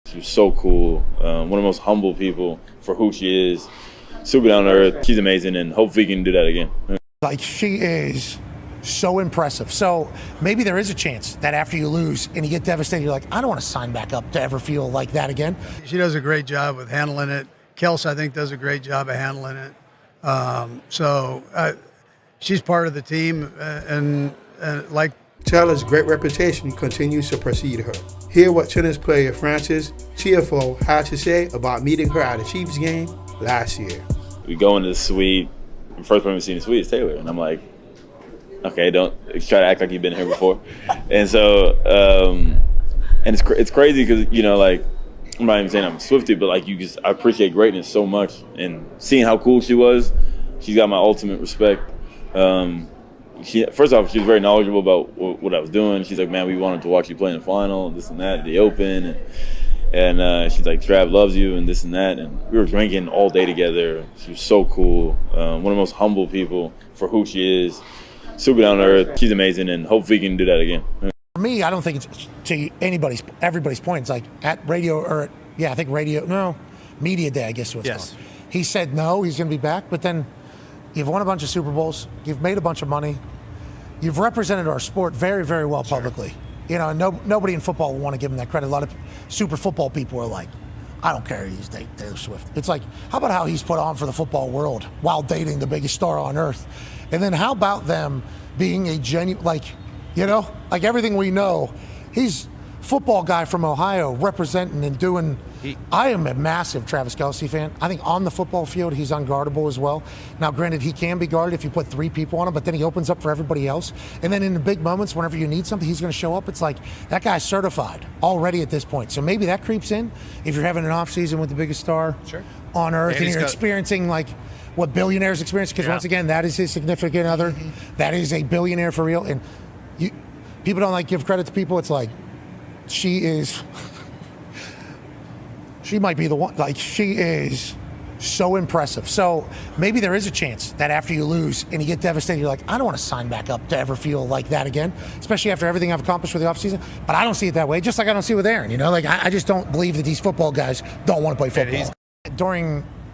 She was so cool, one of the most humble people for who she is. Super down to earth. She's amazing, and hopefully we can do that again. Like, she is so impressive. So maybe there is a chance that after you lose and you get devastated, you're like, I don't want to sign back up to ever feel like that again. She does a great job with handling it. Kelce, I think, does a great job of handling it. She's part of the team, and like Taylor's great reputation continues to precede her. Hear what tennis player Frances Tiafoe had to say about meeting her at the Chiefs game last year. We go into the suite. The first person we see in the suite is Taylor, and I'm like, okay, don't try to act like you've been here before. And so, and it's crazy because, you know, like, I'm not even saying I'm a Swiftie, but like, I appreciate greatness so much, and seeing how cool she was, she's got my ultimate respect. First off, she was very knowledgeable about what I was doing. She's like, man, we wanted to watch you play in the final, this and that, the Open, and she's like, Trav loves you, and this and that, and we were drinking all day together. She was so cool, one of the most humble people for who she is. Super down to earth. She's amazing, and hopefully we can do that again. For me, I don't think it's to everybody's point. It's like at media day, I guess what's Yes. called. He said no, he's going to be back, but then you've won a bunch of Super Bowls, you've made a bunch of money, you've represented our sport very, very well publicly. You know, nobody in football will want to give him that credit. A lot of super football people are like, I don't care, he's dating Taylor Swift. It's like, how about how he's put on for the football world while dating the biggest star on earth? And then how about them being a genuine, like, you know, like everything we know, he's football guy from Ohio representing and doing. I am a massive Travis Kelce fan. I think on the football field, he's unguardable as well. Now, granted, he can be guarded if you put 3 people on him, but then he opens up for everybody else. And then in the big moments, whenever you need something, he's going to show up. It's like, that guy's certified already at this point. So maybe that creeps in if you're having an off season with the biggest star on earth, and you're experiencing like what billionaires experience, because once again, that is his significant other. That is a billionaire for real. And people don't like give credit to people. It's like, she might be the one. Like, she is so impressive. So maybe there is a chance that after you lose and you get devastated, you're like, I don't want to sign back up to ever feel like that again, especially after everything I've accomplished for the offseason. But I don't see it that way, just like I don't see it with Aaron. You know, like, I just don't believe that these football guys don't want to play football.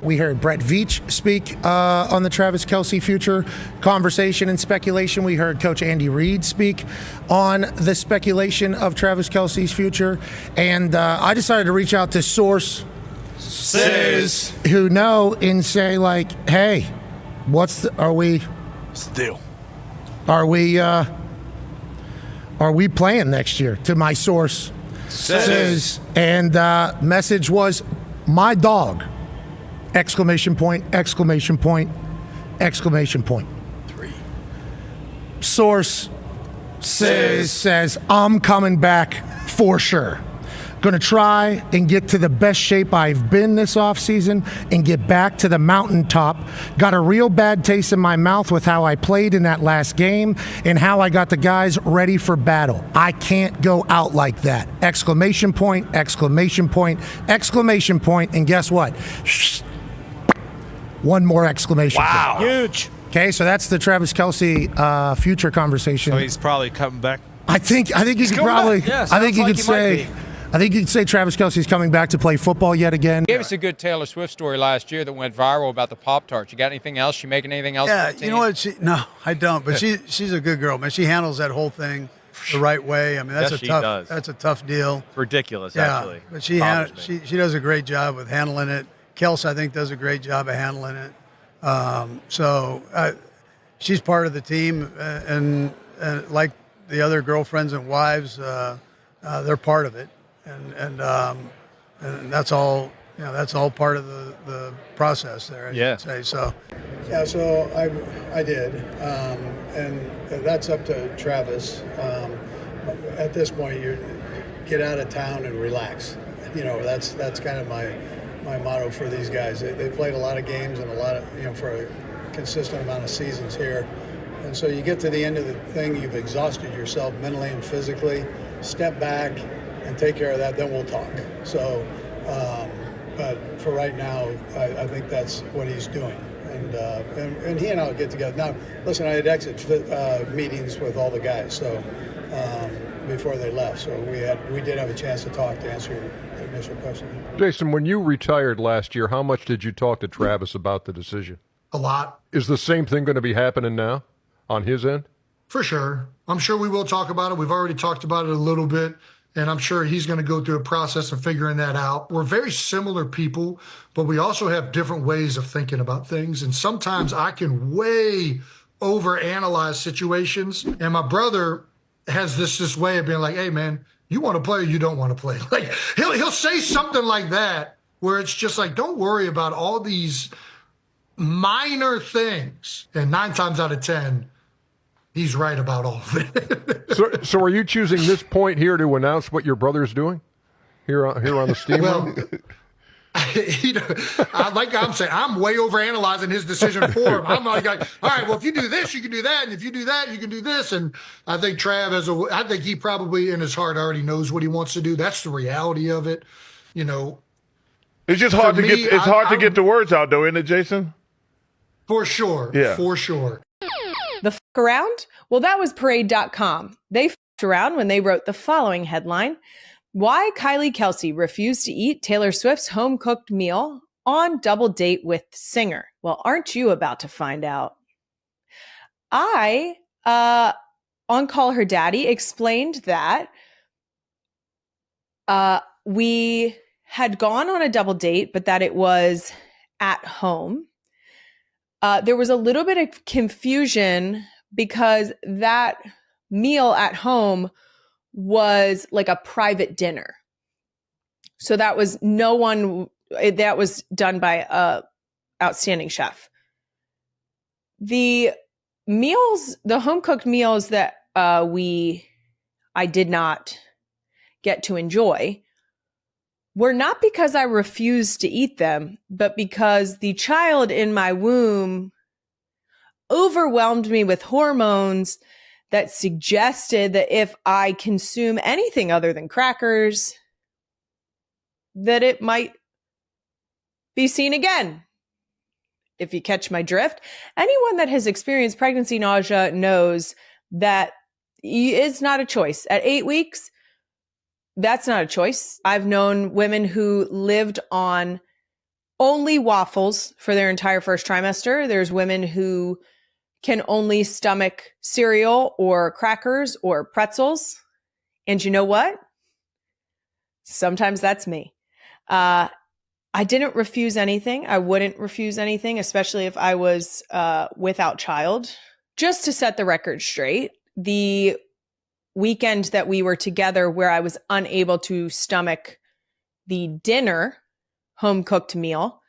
We heard Brett Veach speak on the Travis Kelce future conversation and speculation. We heard Coach Andy Reid speak on the speculation of Travis Kelce's future. And I decided to reach out to sources who know and say, like, hey, are we playing next year? To my source says. And message was, my dog. Exclamation point, exclamation point, exclamation point. 3. Source says, I'm coming back for sure. Going to try and get to the best shape I've been this offseason and get back to the mountaintop. Got a real bad taste in my mouth with how I played in that last game and how I got the guys ready for battle. I can't go out like that. Exclamation point, exclamation point, exclamation point, and guess what? One more exclamation point. Wow. Huge. Okay, so that's the Travis Kelce future conversation. So he's probably coming back. I think you could probably. Yeah, I think you like could say. I think you could say Travis Kelce's coming back to play football yet again. Gave us a good Taylor Swift story last year that went viral about the Pop-Tarts. You got anything else? You making anything else? Yeah, you know what? No, I don't. But she's a good girl, man. She handles that whole thing the right way. I mean, that's a tough deal. Ridiculous, actually. But she does a great job with handling it. Kelce, I think, does a great job of handling it. She's part of the team, and like the other girlfriends and wives, they're part of it, and that's all. You know, that's all part of the process there. I should say. So I did, and that's up to Travis. At this point, you get out of town and relax. You know, that's kind of my motto for these guys. They played a lot of games and a lot of, for a consistent amount of seasons here. And so you get to the end of the thing, you've exhausted yourself mentally and physically. Step back and take care of that, then we'll talk. So, but for right now, I think that's what he's doing. And he and I will get together. Now, listen, I had exit meetings with all the guys, so before they left. So we did have a chance to talk, to answer initial question. Jason, when you retired last year, how much did you talk to Travis about the decision? A lot. Is the same thing going to be happening now on his end? For sure. I'm sure we will talk about it. We've already talked about it a little bit, and I'm sure he's going to go through a process of figuring that out. We're very similar people, but we also have different ways of thinking about things. And sometimes I can way overanalyze situations. And my brother has this way of being like, hey, man, you want to play or you don't want to play? Like, he'll say something like that where it's just like, don't worry about all these minor things. And 9 times out of 10, he's right about all of it. So are you choosing this point here to announce what your brother's doing here on the Steam Room? Like I'm saying, I'm way overanalyzing his decision for him. I'm like, all right, well, if you do this, you can do that, and if you do that, you can do this. And I think Trav I think he probably in his heart already knows what he wants to do. That's the reality of it, you know. It's just hard to get. It's hard to get the words out, though, isn't it, Jason? For sure. Yeah. For sure. The f around? Well, that was Parade.com. They f***ed around when they wrote the following headline: Why Kelce refused to eat Taylor Swift's home-cooked meal on double date with the singer. Well, aren't you about to find out? I, on Call Her Daddy, explained that we had gone on a double date, but that it was at home. There was a little bit of confusion because that meal at home was like a private dinner. So that was that was done by a outstanding chef. The home cooked meals that I did not get to enjoy were not because I refused to eat them, but because the child in my womb overwhelmed me with hormones that suggested that if I consume anything other than crackers, that it might be seen again. If you catch my drift, anyone that has experienced pregnancy nausea knows that it's not a choice. At 8 weeks, that's not a choice. I've known women who lived on only waffles for their entire first trimester. There's women who can only stomach cereal or crackers or pretzels. And you know what? Sometimes that's me. I didn't refuse anything. I wouldn't refuse anything, especially if I was without child. Just to set the record straight, the weekend that we were together where I was unable to stomach the dinner home-cooked meal,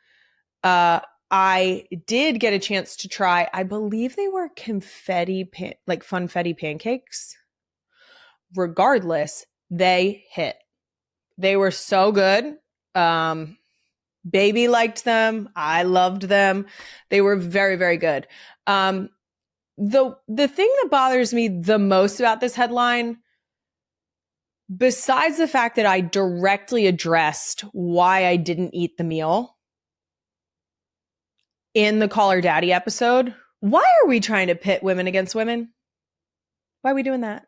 I did get a chance to try, I believe they were funfetti pancakes. Regardless, they hit. They were so good. Baby liked them. I loved them. They were very, very good. The thing that bothers me the most about this headline, besides the fact that I directly addressed why I didn't eat the meal in the Call Her Daddy episode, why are we trying to pit women against women? Why are we doing that?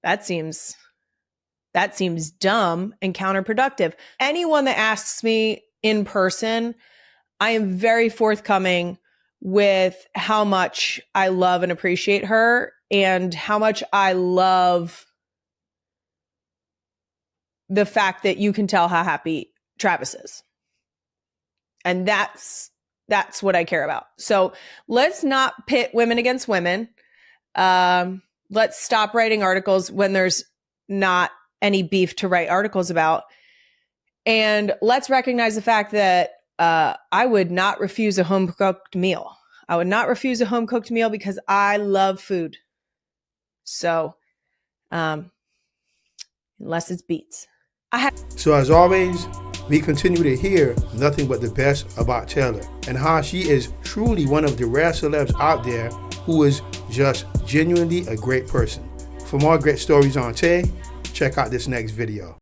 That seems dumb and counterproductive. Anyone that asks me in person, I am very forthcoming with how much I love and appreciate her and how much I love the fact that you can tell how happy Travis is. And that's what I care about. So let's not pit women against women. Let's stop writing articles when there's not any beef to write articles about. And let's recognize the fact that I would not refuse a home-cooked meal. I would not refuse a home-cooked meal because I love food. So, unless it's beets. So as always, we continue to hear nothing but the best about Taylor and how she is truly one of the rare celebs out there who is just genuinely a great person. For more great stories on Tay, check out this next video.